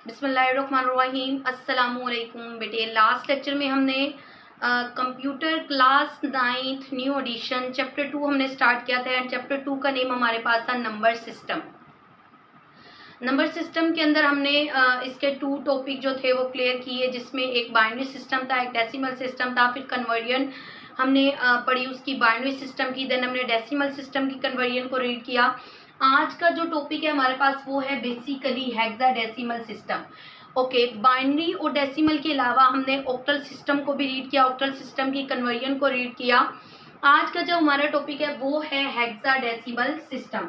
बिस्मिल्लाहिर्रहमानिर्रहीम। अस्सलामुअलैकुम बेटे। लास्ट लेक्चर में हमने computer class 9th new edition chapter 2 हमने स्टार्ट किया था एंड चैप्टर 2 का नेम हमारे पास था नंबर सिस्टम। नंबर सिस्टम के अंदर हमने इसके 2 टॉपिक जो थे वो क्लियर किए, जिसमें एक बाइनरी सिस्टम था, एक डेसिमल सिस्टम था। फिर कन्वर्जन हमने पढ़ी उसकी, बाइनरी सिस्टम की। देन हमने डेसिमल सिस्टम की कन्वर्जन को रीड किया। आज का जो टॉपिक है हमारे पास वो है basically hexadecimal system. Okay, binary और डेसिमल के अलावा हमने ऑक्टल सिस्टम को भी रीड किया, ऑक्टल सिस्टम की कन्वर्जन को रीड किया। आज का जो हमारा टॉपिक है वो है hexadecimal system.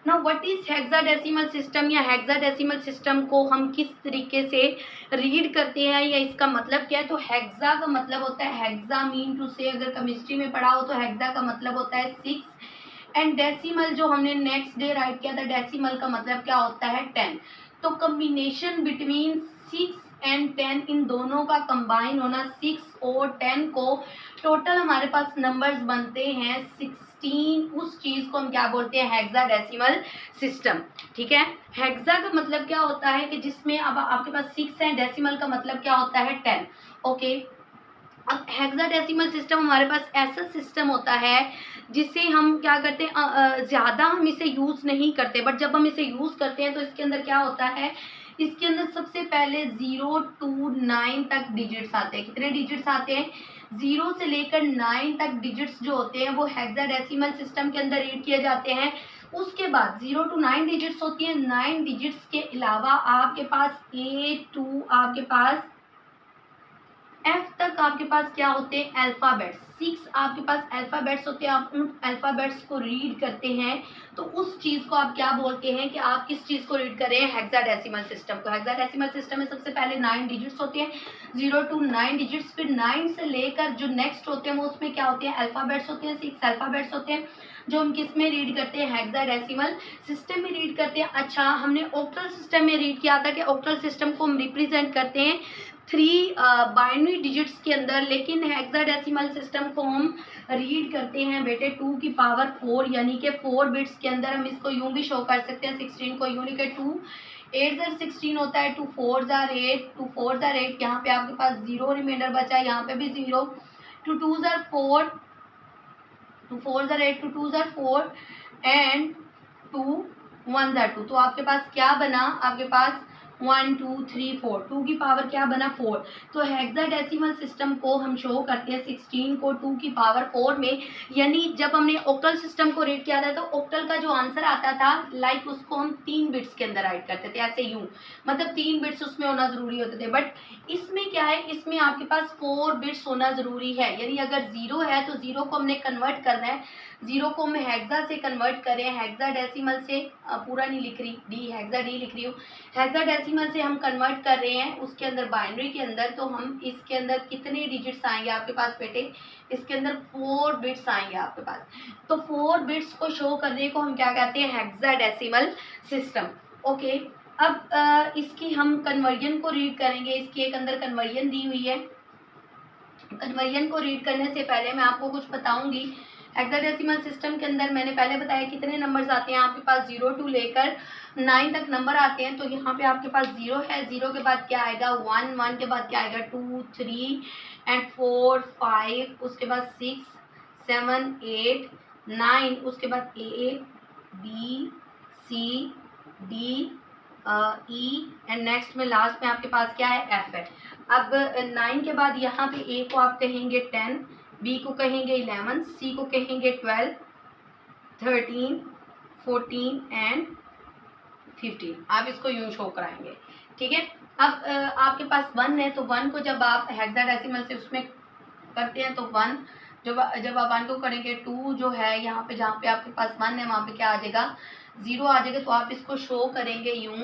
Now what is hexadecimal system, या हेक्साडेसिमल सिस्टम को हम किस तरीके से रीड करते हैं, या इसका मतलब क्या है। तो हेक्सा का मतलब होता है, हेक्सा मीन टू से, अगर केमिस्ट्री में पढ़ा हो तो हेक्सा का मतलब होता है 6 एंड डेसिमल जो हमने नेक्स्ट डे राइट किया था, डेसिमल का मतलब क्या होता है 10। तो कम्बिनेशन बिटवीन 6 एंड 10, इन दोनों का कंबाइन होना, 6 और 10 को टोटल हमारे पास नंबर्स बनते हैं 16। उस चीज को हम क्या बोलते हैं, हेक्साडेसिमल सिस्टम। ठीक है, हेक्सा का मतलब क्या होता है कि जिसमें अब आपके पास 6 है, डेसिमल का मतलब क्या होता है 10। ओके, अब हेक्साडेसिमल सिस्टम हमारे पास ऐसा सिस्टम होता है जिसे हम क्या करते हैं, ज़्यादा हम इसे यूज़ नहीं करते, बट जब हम इसे यूज़ करते हैं तो इसके अंदर क्या होता है, इसके अंदर सबसे पहले 0 to 9 तक डिजिट्स आते हैं। कितने डिजिट्स आते हैं, 0 से लेकर 9 तक डिजिट्स जो होते हैं वो हेक्साडेसिमल सिस्टम के अंदर रीड किए जाते हैं। उसके बाद 0 to 9 डिजिट्स होती है। 9 डिजिट्स के अलावा आपके पास A to आपके पास F तक आपके पास क्या होते हैं, अल्फाबेट्स। 6 आपके पास अल्फाबेट्स होते हैं। आप उन अल्फाबेट्स को रीड करते हैं तो उस चीज को आप क्या बोलते हैं कि आप किस चीज को रीड कर रहे हैं, हेक्साडेसिमल सिस्टम को। हेक्साडेसिमल सिस्टम में सबसे पहले 9 डिजिट्स होते हैं, 0 to 9 डिजिट्स। फिर 9 से लेकर जो नेक्स्ट होते हैं वो उसमें क्या होते हैं, अल्फाबेट्स होते हैं। 6 अल्फाबेट्स होते हैं जो हम किस में रीड करते हैं, हेक्साडेसिमल सिस्टम में रीड करते हैं। अच्छा, हमने ऑक्टल सिस्टम में रीड किया था कि ऑक्टल सिस्टम को हम रिप्रेजेंट करते हैं 3 बाइनरी डिजिट्स के अंदर, लेकिन हेक्साडेसिमल सिस्टम को हम रीड करते हैं बेटे 2 की पावर 4, यानी कि 4 बिट्स के अंदर। हम इसको यूं भी शो कर सकते हैं, 16 को यूं लिखे 2 8 ज़र 16 होता है, 2 4 ज़र 8, 2 4 ज़र 8। यहाँ पे आपके पास 0 रिमाइंडर बचा है, यहाँ पे भी 0, 2 2 ज़र 4, 2 4 ज़र 8, 2 2 ज़र 4 एंड 2 1 ज़र 2। तो आपके पास क्या बना, आपके पास 1 2 3 4, 2 की पावर क्या बना 4। तो हेक्साडेसिमल सिस्टम को हम शो करते हैं 16 को 2 की पावर 4 में। यानी जब हमने ऑक्टल सिस्टम को रीड किया था तो ऑक्टल का जो आंसर आता था लाइक उसको हम 3 बिट्स के अंदर राइट करते थे, ऐसे यूं, मतलब 3 बिट्स उसमें होना जरूरी होते थे। बट इसमें क्या है, इसमें आपके पास 4 बिट्स होना जरूरी है। यानी अगर 0 है तो 0 को हमने कन्वर्ट करना है, 0 को मैं हेक्सा से कन्वर्ट करें, हेक्साडेसिमल से, पूरा नहीं लिख रही, डी हेक्सा डी लिख रही हूँ, हेक्साडेसिमल से हम कन्वर्ट कर रहे हैं उसके अंदर बाइनरी के अंदर। तो हम इसके अंदर कितने डिजिट्स आएंगे आपके पास बेटे, इसके अंदर 4 बिट्स आएंगे आपके पास। तो 4 बिट्स को शो करने को हम क्या कहते हैं, हेक्साडेसिमल सिस्टम। ओके, अब इसकी हम कन्वर्जन को रीड करेंगे। इसकी एक अंदर कन्वर्जन दी हुई है। कन्वर्जन को रीड करने से पहले मैं आपको कुछ बताऊंगी। हेक्साडेसिमल सिस्टम के अंदर मैंने पहले बताया कितने नंबर्स आते हैं, आपके पास 0 to लेकर 9 तक नंबर आते हैं। तो यहाँ पे आपके पास 0 है, 0 के बाद क्या आएगा 1, 1 के बाद क्या आएगा 2 3 एंड 4 5, उसके बाद 6 7 8 9, उसके बाद A B C D E and next में लास्ट में आपके पास क्या है, F है। अब 9 के बाद यहाँ पे A को आप कहेंगे 10, B को कहेंगे 11, C को कहेंगे 12, 13, 14 एंड 15। आप इसको यूं शो कराएंगे, ठीक है। अब आपके पास 1 है, तो 1 को जब आप हेक्साडेसिमल से उसमें करते हैं तो 1, जब आप 1 को करेंगे 2 जो है यहाँ पे, जहाँ पे आपके पास 1 है वहाँ पे क्या आ जाएगा, 0 आ जाएगा। तो आप इसको शो करेंगे यूं,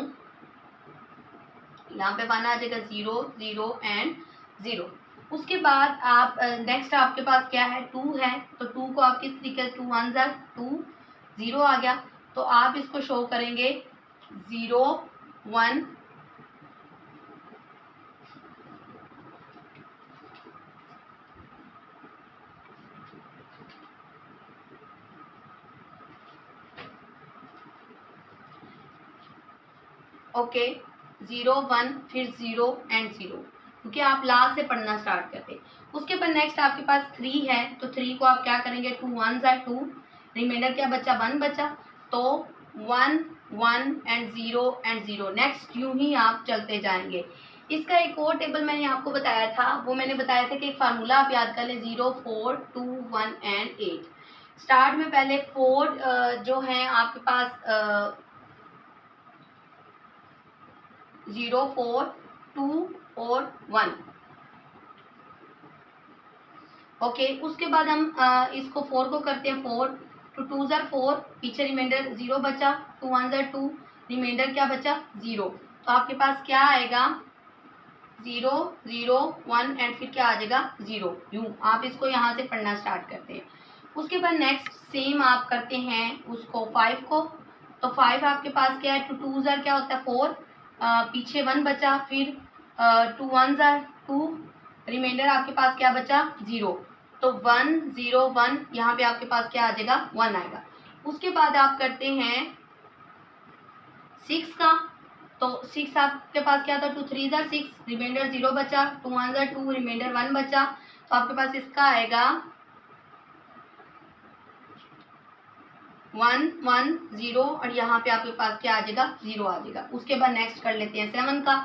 यहाँ पे 1 आ जाएगा, 0 0 एंड 0। उसके बाद आप नेक्स्ट आपके पास क्या है, 2 है। तो 2 को आप किस तरीके से, 2 1 ज़र 2, 0 आ गया। तो आप इसको शो करेंगे 0 1, ओके। 0 1 फिर 0 एंड 0, क्योंकि आप लास्ट से पढ़ना स्टार्ट करते। उसके बाद नेक्स्ट आपके पास 3 है, तो 3 को आप क्या करेंगे, 2 1 ज़ा 2, रिमाइंडर क्या बचा, 1 बचा, तो 1 1 एंड 0 एंड 0। नेक्स्ट यूं ही आप चलते जाएंगे। इसका एक और टेबल मैंने आपको बताया था, वो मैंने बताया था कि एक फार्मूला आप याद कर लें, 0 4 2 1 एंड 8। स्टार्ट में पहले 4 जो है आपके पास 0 4 2 और 1, ओके। उसके बाद हम इसको 4 को करते हैं 4, तो 2 ज़ा 4, पीछे रिमाइंडर 0 बचा, 2 1 ज़ा 2, रिमाइंडर क्या बचा, 0। तो आपके पास क्या आएगा, 0 0 1 एंड फिर क्या आ जाएगा, 0। यूँ आप इसको यहाँ से पढ़ना स्टार्ट करते हैं। उसके बाद नेक्स्ट सेम आप करते हैं उसको 5 को, तो 5 आपके पास क्या है, 2 2 ज़ा क्या होता है 4, पीछे 1 बचा, फिर 2 1 ज़ा 2, रिमाइंडर आपके पास क्या बचा, 0। तो 1 0 1, यहाँ पे आपके पास क्या आ जाएगा, 1 आएगा। उसके बाद आप करते हैं 6 का, तो 6 आपके पास क्या था, 2 3 ज़ा 6, रिमाइंडर 0 बचा, 2 1 ज़ा 2, रिमाइंडर 1 बचा, तो आपके पास इसका आएगा 1 1 0, और यहाँ पे आपके पास क्या आ जाएगा, 0 आ जाएगा। उसके बाद नेक्स्ट कर लेते हैं 7 का,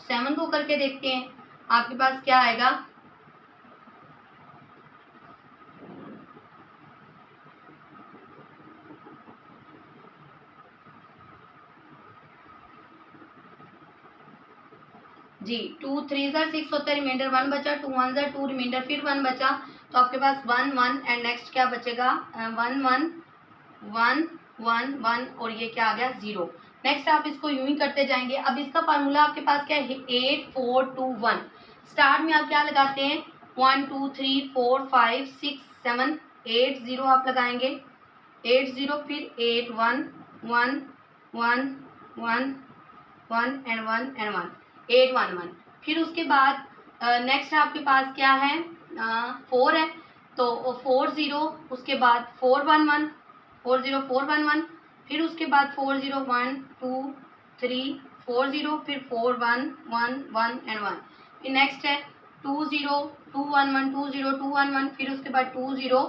7 को करके देखते हैं आपके पास क्या आएगा, जी 2 3 ज़ा 6 होता है, रिमाइंडर 1 बचा, 2 1 ज़ा 2, रिमाइंडर फिर 1 बचा, तो आपके पास 1 1 एंड नेक्स्ट क्या बचेगा, 1 1 1 1 1, और ये क्या आ गया, 0। नेक्स्ट आप इसको यूं ही करते जाएंगे। अब इसका फार्मूला आपके पास क्या है, 8 4 2 1। स्टार्ट में आप क्या लगाते हैं, 1 2 3 4 5 6 7 8 0 आप लगाएंगे, 8 0, फिर 8 1 1 1 1 1 एंड 1 एंड 1, 8 1 1। फिर उसके बाद नेक्स्ट आपके पास क्या है, 4 है, तो 4 0, उसके बाद 4 1 1, 4 0 4 1 1, फिर उसके बाद 4 0 1 2 3 4 0, फिर 4 1 1 1 एंड 1। फिर नेक्स्ट है 2 0 2 1 1 2 0 2 1 1, फिर उसके बाद 2 0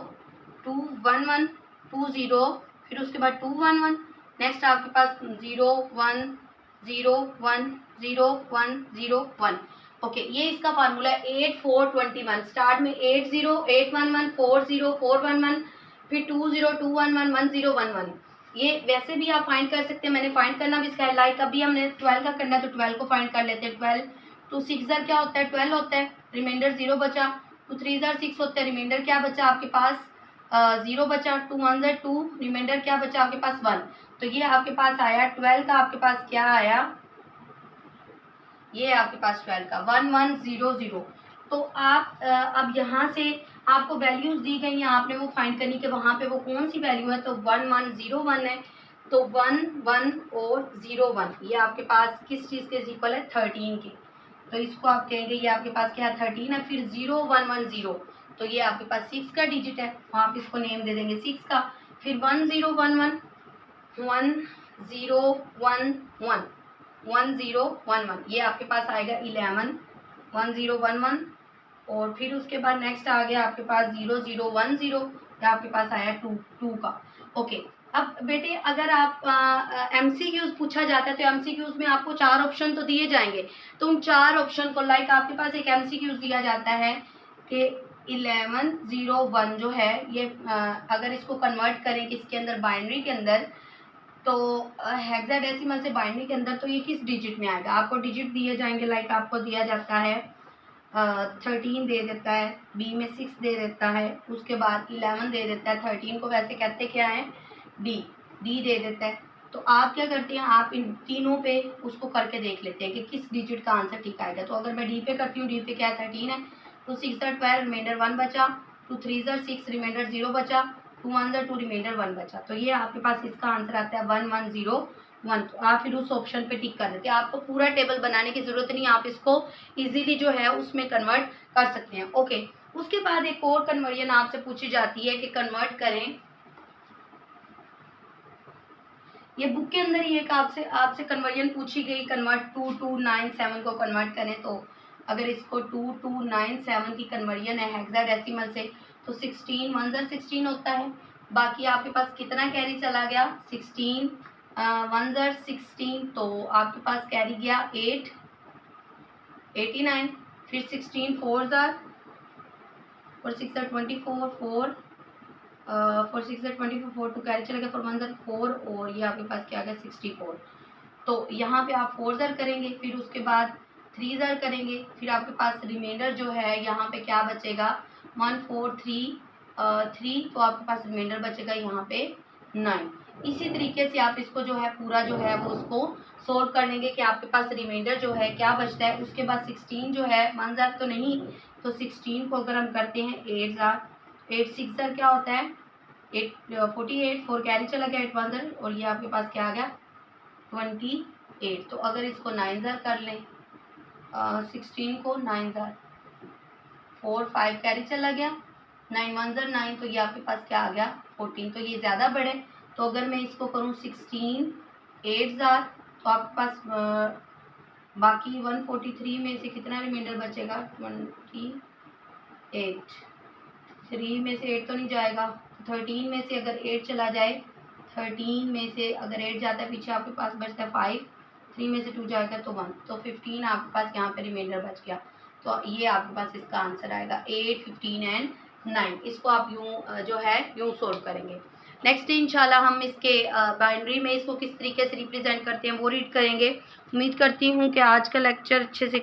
2 1 1 2 0, फिर उसके बाद 2 1 1। नेक्स्ट आपके पास 0 1 0 1 0 1 0 1, ओके। ये इसका फार्मूला है 8 4 21। स्टार्ट में 8 0 8 1 1 4 0 4 1 1, फिर 2 0 2 1 1 1 0 1 1। ये वैसे भी आप फाइंड कर सकते हैं, मैंने फाइंड करना भी इसका लाइक अभी हमने 12 का करना है, तो 12 को फाइंड कर लेते हैं। 12 2 6 ज़ा क्या होता है, 12 होता है, रिमाइंडर 0 बचा, 2 3 ज़ा 6 होता है, रिमाइंडर क्या बचा आपके पास, 0 बचा, 2 1 ज़ा 2, रिमाइंडर क्या बचा आपके पास, 1। तो ये आपके पास आया 12 का, आपके पास क्या आया, ये आपके पास 12 का 1 1 0 0। तो आप अब यहाँ से आपको वैल्यूज दी गई हैं, आपने वो फाइंड करनी कि वहाँ पे वो कौन सी वैल्यू है, तो 1 1 0 1 है, तो 1 1 और 0 1 ये आपके पास किस चीज़ के इक्वल है, 13 के। तो इसको आप कहेंगे ये आपके पास क्या है, 13 है। फिर 0 1 1 0, तो ये आपके पास 6 का डिजिट है, आप इसको नेम दे देंगे 6 का। फिर 1 0 1 1 1 0 1 1 1 0 1 1, ये आपके पास आएगा 11 1 0 1 1। और फिर उसके बाद नेक्स्ट आ गया आपके पास 0 0 1 0, या आपके पास आया 2 2 का, ओके। अब बेटे अगर आप MCQs पूछा जाता है, तो MCQs में आपको 4 ऑप्शन तो दिए जाएंगे, तो उन 4 ऑप्शन को लाइक आपके पास एक MCQs दिया जाता है कि 11 0 1 जो है ये अगर इसको कन्वर्ट करें किसके अंदर, बाइनरी के अंदर, तो हेक्साडेसिमल से बाइनरी के अंदर, तो ये किस डिजिट में आएगा। आपको डिजिट दिए जाएंगे, लाइक आपको दिया जाता है 13 दे देता है, बी में 6 दे देता है, उसके बाद 11 दे देता है, 13 को वैसे कहते क्या है, डी दे देता है। तो आप क्या करते हैं, आप इन तीनों पे उसको करके देख लेते हैं कि किस डिजिट का आंसर ठीक आएगा। तो अगर मैं डी पे करती हूँ, डी पे क्या है, 13 है, 2 6 ज़ा 12, रिमाइंडर 1 बचा, 2 3 ज़ा 6, रिमाइंडर 0 बचा, 2 1 ज़ा 2, रिमाइंडर 1 बचा। तो ये आपके पास इसका आंसर आता है 1 1 0 1। तो आप फिर उस ऑप्शन पे टिक कर देते हैं, आपको पूरा टेबल बनाने की जरूरत नहीं, आप इसको इजीली जो है उसमें कन्वर्ट कर सकते हैं, ओके। उसके बाद एक और कन्वर्जन आपसे पूछी जाती है कि कन्वर्ट करें ये बुक के अंदर ही एक आपसे आपसे कन्वर्जन पूछी गई, कन्वर्ट 2297 को कन्वर्ट करें। तो अगर इसको 2297 की कन्वर्जन है हेक्साडेसिमल से तो 16 1 ज़र 16 होता है। बाकी आपके पास कितना कैरी चला गया 16 1 ज़र 16, तो आपके पास कैरी गया 8 89। फिर 16 4 ज़र 24 4 4 6 ज़र 24 4 टू कैरी चला गया 4 1 ज़र 4 और ये आपके पास क्या आ गया 64। तो यहाँ पे आप 4 ज़र करेंगे, फिर उसके बाद 3 ज़र करेंगे, फिर आपके पास रिमाइंडर जो है यहाँ पे क्या बचेगा 1 4 3 3, तो आपके पास रिमाइंडर बचेगा यहाँ पे 9। इसी तरीके से आप इसको जो है पूरा जो है वो उसको सोल्व कर लेंगे कि आपके पास रिमाइंडर जो है क्या बचता है। उसके बाद 16 जो है 1 ज़र तो नहीं, तो 16 को अगर हम करते हैं 8 ज़र 8 6 ज़र क्या होता है 48 4 कैरी चला गया 8 1 ज़र और ये आपके पास क्या आ गया 28। तो अगर इसको 9 ज़र कर लें 16 को 9 ज़र 4 5 कैरी चला गया 9 1 ज़र 9, तो ये आपके पास क्या आ गया 14। तो ये ज़्यादा बढ़े, तो अगर मैं इसको करूँ 16 8 ज़र तो आपके पास बाकी 143 में से कितना रिमाइंडर बचेगा 28। 3 में से 8 तो नहीं जाएगा, 13 में से अगर 8 चला जाए 13 में से अगर 8 जाता है पीछे आपके पास बचता है 5, 3 में से 2 जाएगा तो 1, तो 15 आपके पास यहाँ पे रिमाइंडर बच गया। तो ये आपके पास इसका आंसर आएगा 8 15 एंड 9। इसको आप यूँ जो है यूँ सोल्व करेंगे। नेक्स्ट डे इंशाल्लाह हम इसके बाइनरी में इसको किस तरीके से रिप्रेजेंट करते हैं वो रीड करेंगे। उम्मीद करती हूँ कि आज का लेक्चर अच्छे से